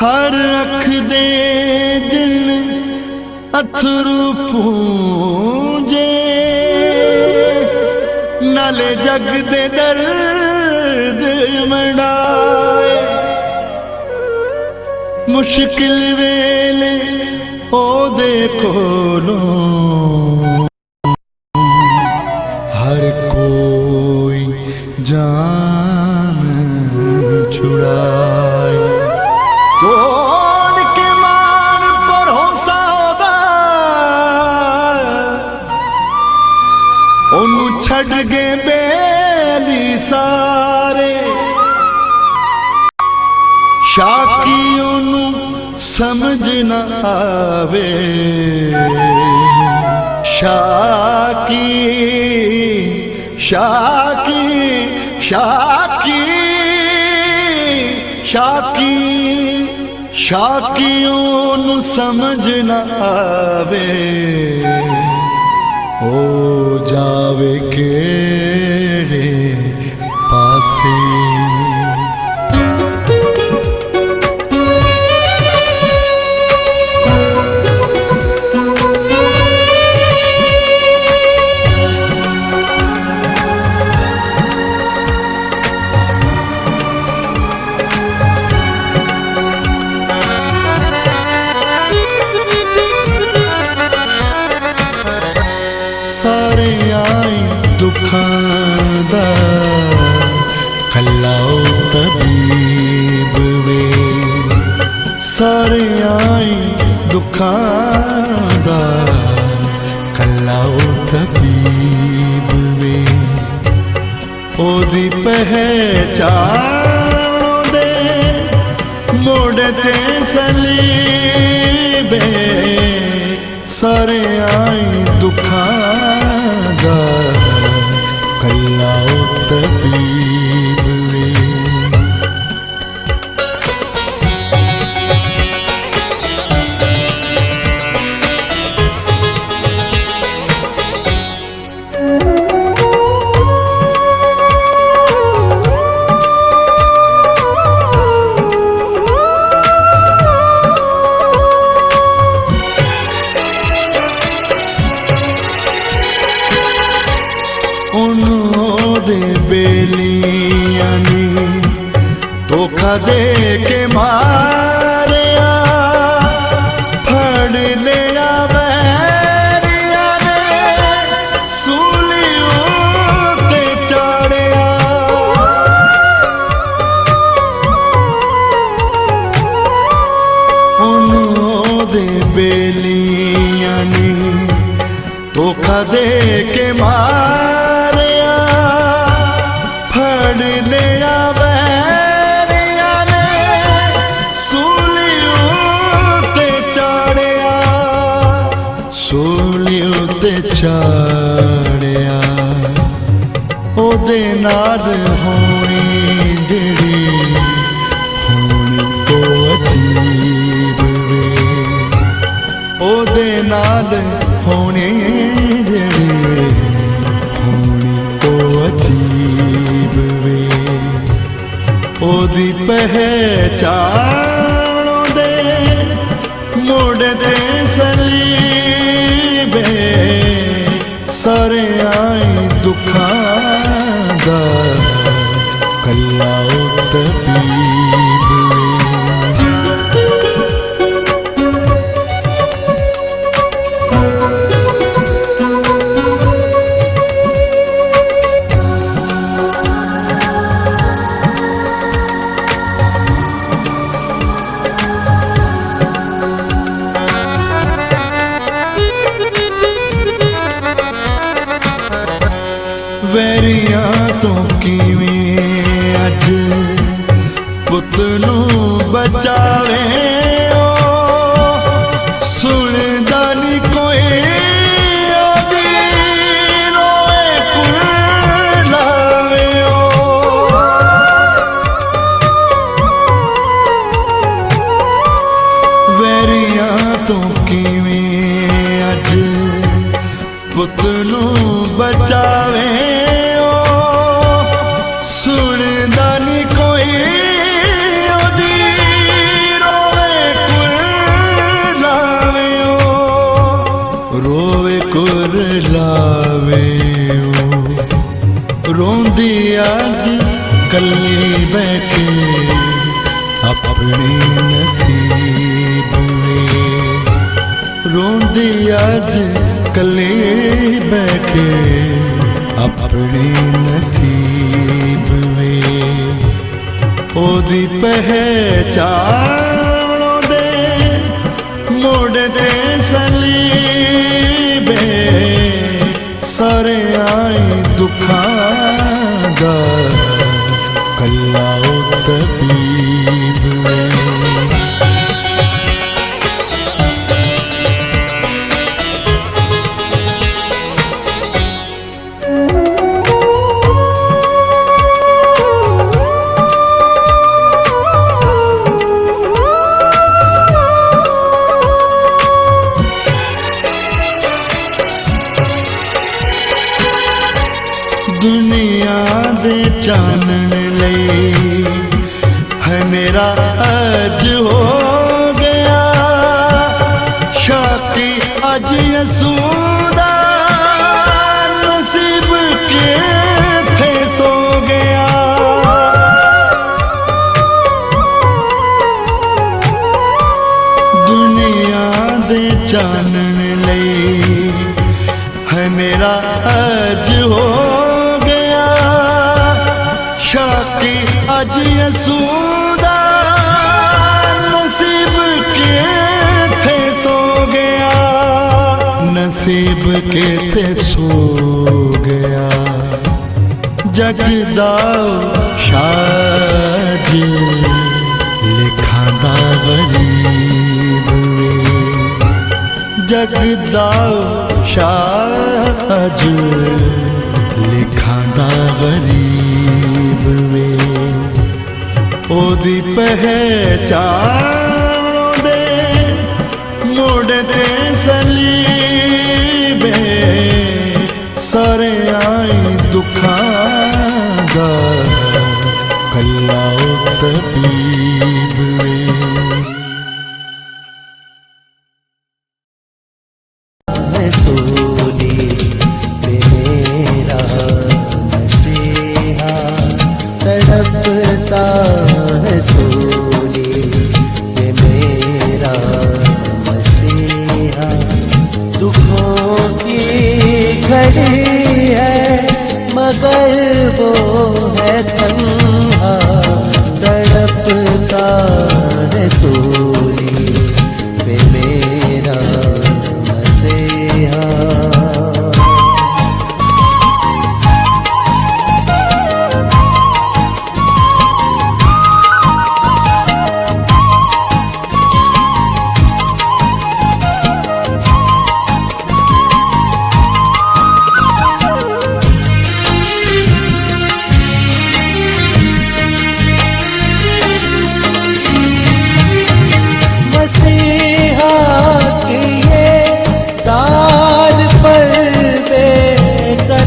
हर अख दे जिन अथरू पूंजे नाले जग दे दर्द मंडाए मुश्किल वेले ओ दे कोलों हर कोई जान छुड़ाए तोड़ के मान भरोसा ओदा ओनू छड़ गए बेली सारे शाकी ओनू समझ न आवे शाकी शाकी शाकी शाकी शाकी ओनू समझ न आवे ओ जावे केड़े पासे सारे आए दुखां दा कल्लाओ तबीब वे सारे आए दुखां दा कल्लाओ तबीब वे ओदी पहचान दे मोड़ ते सलीबे सारे आए दुखां दा कल्लाओ तबीब वे बेलियां नी धोखा दे के मारिया फड़ लिया बैरिया ने सूलियों ते चाड़िया उन्हों दे बेलियां नी धोखा दे के मारिया फड़ लिया बैरिया ने सूलियों ते चाड़िया सूलियों ते चाड़िया ओदे नाल होनी जेड़ी होनी तो अजीब वे ओदे नाल होनी जेड़ी होनी तो अजीब वे ओदी पहचान दे मोड़ ते सलीबे सारे आए दुखां दा कल्लाओ तबीब वे वैरियां तो किवें अज पुत नूं बचावे ओ सुणदा नी कोई ओदी रोए कुलावे ओ वैरियां तो किवें अज पुत नूं बचावे सुनदा नी कोई ओदी कल्ले बैठे अपने नसीब में, रोंदे अज कल्ले बैठे अपने नसीब में। ओदी पहचान दे मोड़ ते सलीबे, सारे आई दुखां दा कल्ला ओ तबीब में। दुनिया दे चानन लई हनेरा अज हो गया, शाकी अज यसूदा नसीब के थे सो गया। दुनिया दे चानन लई हनेरा अज हो शाकी अज यसूदा नसीब के थे सो गया, नसीब के थे सो गया। जगदा शाज लिखांदा गरीब वे, जगदा शाज लिखांदा गरीब वे। ओदी पहचान दे मोड़ ते सलीबे, सारे आई दुखां दा कल्ला ओ तबीब वे। तड़पता है सोनी ये मेरा मसीहा, दुखों की घड़ी है मगर वो है तन्हा। तड़पता है सोनी ये मेरा मसीहा। मसीहा की ये दाल पर बेकरारी,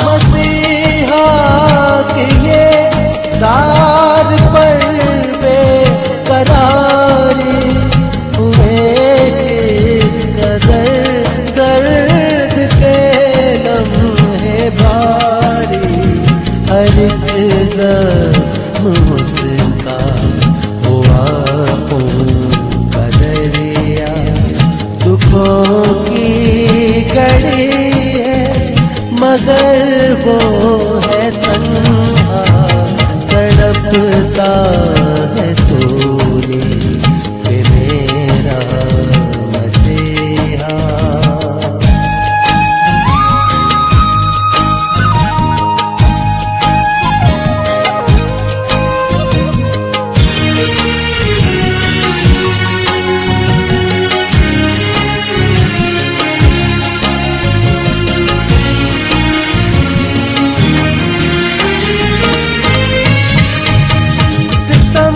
मसीहा की ये दाल पर बेकरारी, हुए किस कदर दर्द के लम्हे भारी। हर एक ज़ख्म उसका हुआ खून का दरिया, दुखों की घड़ी है मगर वो है तन्हा। तड़पता है सोनी ये मेरा मसीहा। सितम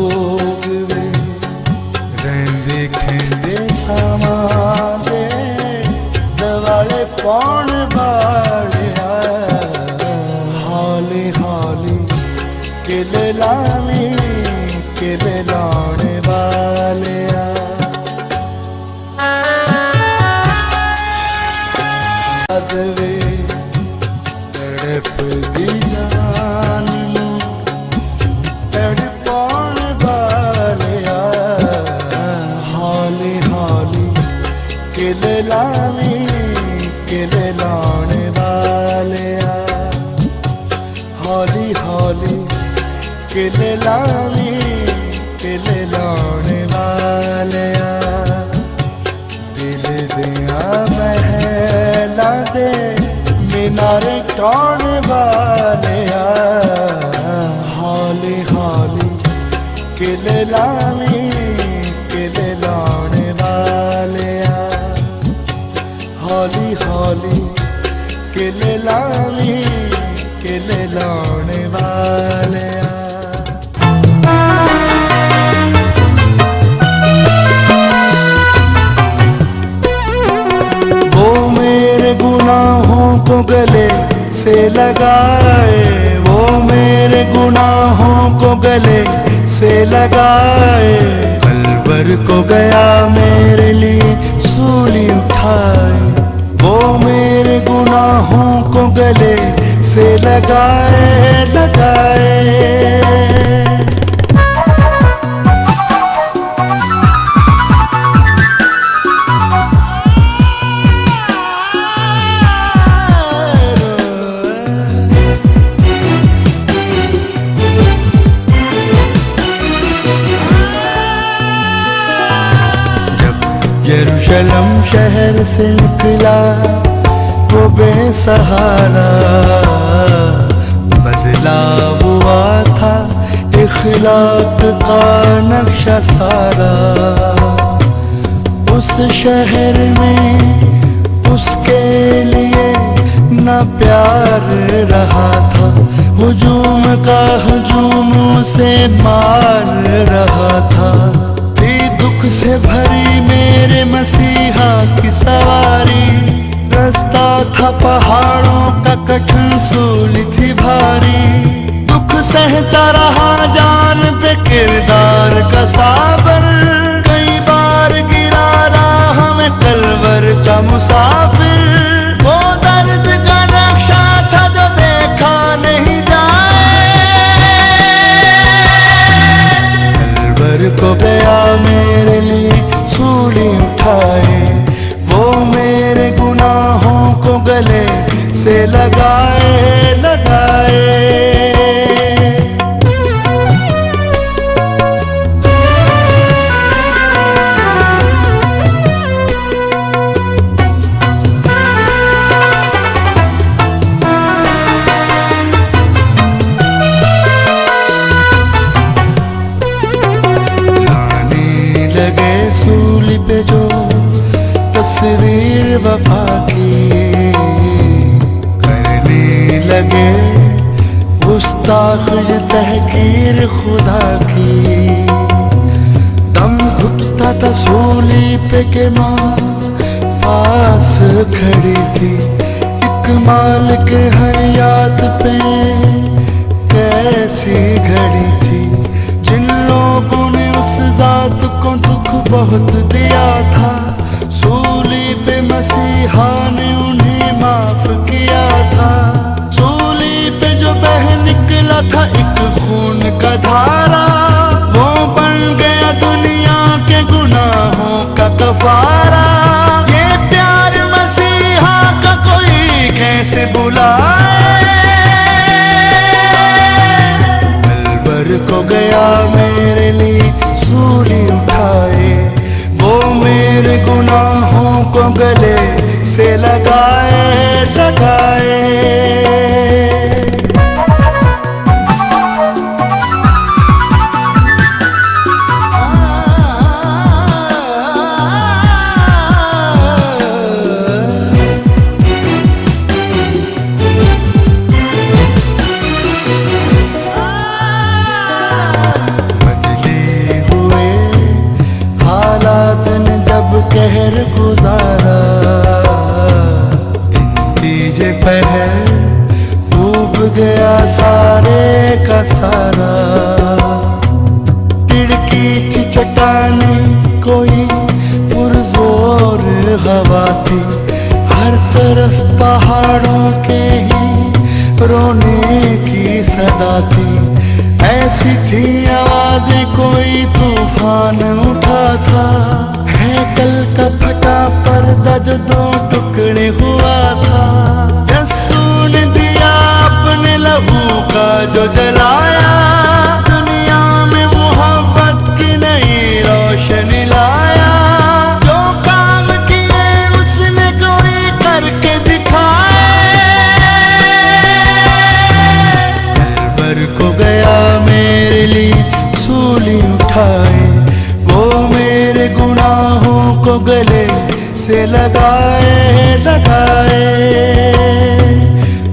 ਲੋਗ ਵੇ ਰਹਿੰਦੇ ਖੇਂਦੇ ਸਾਵਾਂ ਦੇ ਦਿਵਾਲੇ ਪਾਉਣ ਵਾਲਿਆ ਹਾਲੇ ਹਾਲੇ ਕਿਲੇ ਲਾਵੀਂ ਕਿਲੇ ਲਾਉਣ ਵਾਲਿਆ ਵੇ ਤੜਪਦੀ ਜਾਨ ਨੂੰ ਤੜਪਾਉਣ ਵਾਲਿਆ ਹਾਲੇ ਹਾਲੇ ਕਿਲੇ ਲਾਵੀਂ ਕਿਲੇ ਲਾਉਣ ਵਾਲਿਆ ਹੌਲੀ ਹੌਲੀ ਕਿਲੇ ਲਾਵੀਂ ਕਿਲੇ ਲਾਉਣ ਵਾਲਿਆ ਦਿਲ ਦੀਆਂ ਮਹਿਲਾਂ ਦੇ ਮੀਨਾਰੇ ਟਾਉਣ ਵਾਲਿਆ ਹੌਲੀ ਹੌਲੀ ਕਿਲੇ ਲਾਵੀਂ ਕਿਲੇ ਲਾਉਣ ਵਾਲਿਆ ਹੌਲੀ ਹੌਲੀ ਕਿਲੇ ਲਾਵੀਂ ਕਿਲੇ ਲਾਉਣ ਵਾਲਿਆ गुनाहों को गले से लगाए वो मेरे गुनाहों को गले से लगाए कलवर को गया मेरे लिए सूली उठाए वो मेरे गुनाहों को गले से लगाए लगाए यरूशलम शहर से निकला वो बेसहारा बदला हुआ था इखलाक का नक्शा सारा उस शहर में उसके लिए न प्यार रहा था हुजूम का हुजूम से मार रहा था दुख से भरी मेरे मसीहा की सवारी रास्ता था पहाड़ों का कठिन सूली थी भारी दुख सहता रहा जान पे किरदार का साबर कई बार गिरा राह में कलवर का मुसाफिर वो दर्द का नक्शा था जो देखा नहीं जाए कलवर को गया मेरे लिए सूली उठाए वो मेरे गुनाहों को गले से लगाए लगाए सूली पे जो तस्वीर वफा की करने लगे गुस्ताख ये तहकीर खुदा की दम घुटता था सूली पे के माँ पास खड़ी थी एक माल के हयात पे कैसी घड़ी थी जिन लोगों ने उस जात को दुख बहुत दिया था सूली पे मसीहा ने उन्हें माफ किया था सूली पे जो बह निकला था एक खून का धारा वो बन गया दुनिया के गुनाहों का कफारा ये प्यार मसीहा का कोई कैसे बुलाए कलवर को गया मेरे लिए सूली उठाए वो मेरे गुनाहों को गले से लगाए लगाए की थी चट्टाने, कोई पुरजोर हवा थी, हर तरफ पहाड़ों के ही रोने की सदा थी। ऐसी थी आवाजें कोई तूफान उठा था, है कल का फटा पर्दा जो दो टुकड़े हुआ था। यस्सू ने दिया अपने लहू का जो जलाया, दुनिया में मोहब्बत की नई रोशनी लाया। जो काम किए उसने कोई करके दिखाए, भर को गया मेरे लिए सूली उठाए, वो मेरे गुनाहों को गले से लगाए लगाए,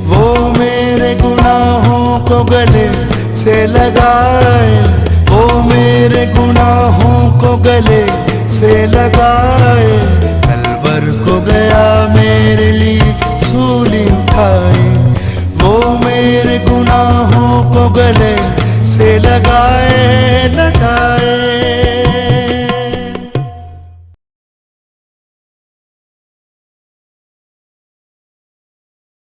वो मेरे गुनाहों को गले से लगाए, वो मेरे गुनाहों को गले से लगाए। कलवर को गया मेरे लिए सूली उठाए, वो मेरे गुनाहों को गले से लगाए लगाए।